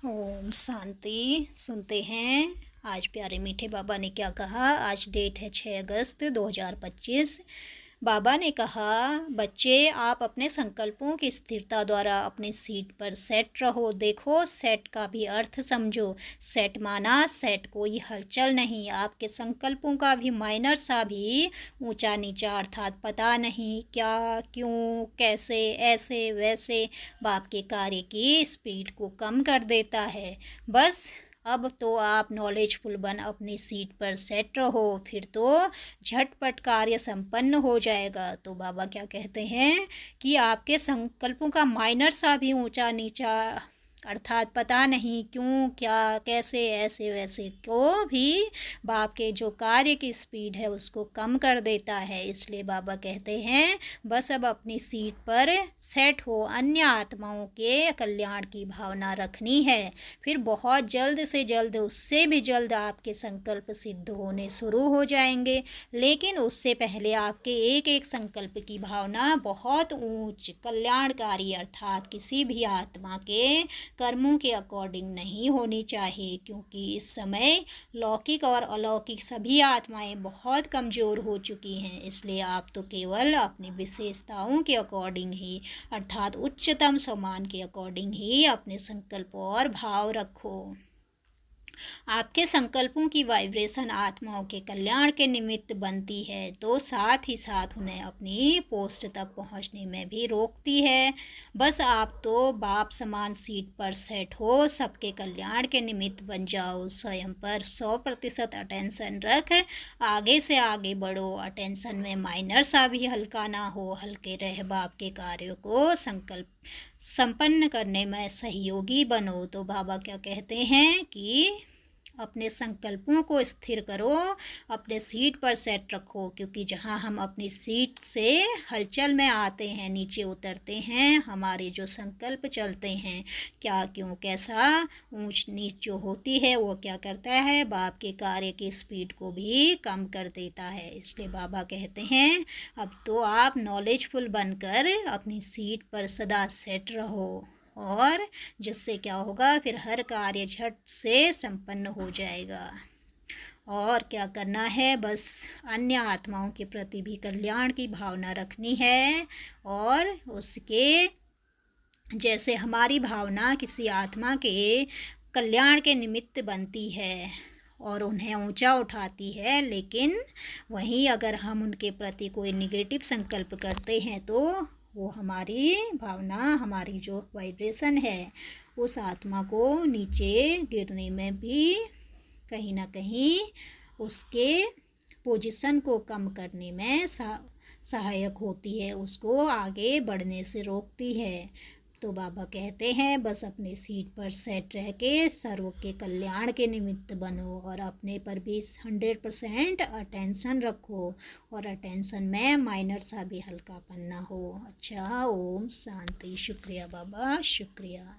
ओम शांति। सुनते हैं आज प्यारे मीठे बाबा ने क्या कहा। आज डेट है 6 अगस्त 2025। बाबा ने कहा, बच्चे आप अपने संकल्पों की स्थिरता द्वारा अपनी सीट पर सेट रहो। देखो, सेट का भी अर्थ समझो। सेट माना सेट कोई हलचल नहीं, आपके संकल्पों का भी माइनर सा भी ऊंचा नीचा अर्थात पता नहीं क्या क्यों कैसे ऐसे वैसे बाप के कार्य की स्पीड को कम कर देता है। बस अब तो आप नॉलेजफुल बन अपनी सीट पर सेट रहो, फिर तो झटपट कार्य संपन्न हो जाएगा। तो बाबा क्या कहते हैं कि आपके संकल्पों का माइनर सा भी ऊंचा नीचा अर्थात पता नहीं क्यों क्या कैसे ऐसे वैसे को भी बाप के जो कार्य की स्पीड है उसको कम कर देता है। इसलिए बाबा कहते हैं बस अब अपनी सीट पर सेट हो, अन्य आत्माओं के कल्याण की भावना रखनी है। फिर बहुत जल्द से जल्द, उससे भी जल्द आपके संकल्प सिद्ध होने शुरू हो जाएंगे। लेकिन उससे पहले आपके एक एक संकल्प की भावना बहुत ऊंच कल्याणकारी अर्थात किसी भी आत्मा के कर्मों के अकॉर्डिंग नहीं होनी चाहिए, क्योंकि इस समय लौकिक और अलौकिक सभी आत्माएं बहुत कमज़ोर हो चुकी हैं। इसलिए आप तो केवल अपनी विशेषताओं के अकॉर्डिंग ही अर्थात उच्चतम सम्मान के अकॉर्डिंग ही अपने संकल्प और भाव रखो। आपके संकल्पों की वाइब्रेशन आत्माओं के कल्याण के निमित्त बनती है, तो साथ ही साथ उन्हें अपनी पोस्ट तक पहुंचने में भी रोकती है। बस आप तो बाप समान सीट पर सेट हो, सबके कल्याण के निमित्त बन जाओ। स्वयं पर 100% अटेंशन रख, आगे से आगे बढ़ो। अटेंशन में माइनर सा भी हल्का ना हो, हल्के रह बाप के कार्यों को संकल्प संपन्न करने में सहयोगी बनो। तो बाबा क्या कहते हैं कि अपने संकल्पों को स्थिर करो, अपने सीट पर सेट रखो, क्योंकि जहाँ हम अपनी सीट से हलचल में आते हैं, नीचे उतरते हैं, हमारे जो संकल्प चलते हैं क्या क्यों कैसा ऊंच नीच जो होती है वो क्या करता है, बाप के कार्य की स्पीड को भी कम कर देता है। इसलिए बाबा कहते हैं अब तो आप नॉलेजफुल बनकर अपनी सीट पर सदा सेट रहो, और जिससे क्या होगा, फिर हर कार्य झट से संपन्न हो जाएगा। और क्या करना है, बस अन्य आत्माओं के प्रति भी कल्याण की भावना रखनी है, और उसके जैसे हमारी भावना किसी आत्मा के कल्याण के निमित्त बनती है और उन्हें ऊंचा उठाती है, लेकिन वहीं अगर हम उनके प्रति कोई निगेटिव संकल्प करते हैं तो वो हमारी भावना, हमारी जो वाइब्रेशन है उस आत्मा को नीचे गिरने में भी कहीं ना कहीं उसके पोजीशन को कम करने में सहायक होती है, उसको आगे बढ़ने से रोकती है। तो बाबा कहते हैं बस अपने सीट पर सेट रह के सर्व के कल्याण के निमित्त बनो, और अपने पर भी 100% अटेंशन रखो, और अटेंशन में माइनर सा भी हल्कापन ना हो। अच्छा, ओम शांति। शुक्रिया बाबा, शुक्रिया।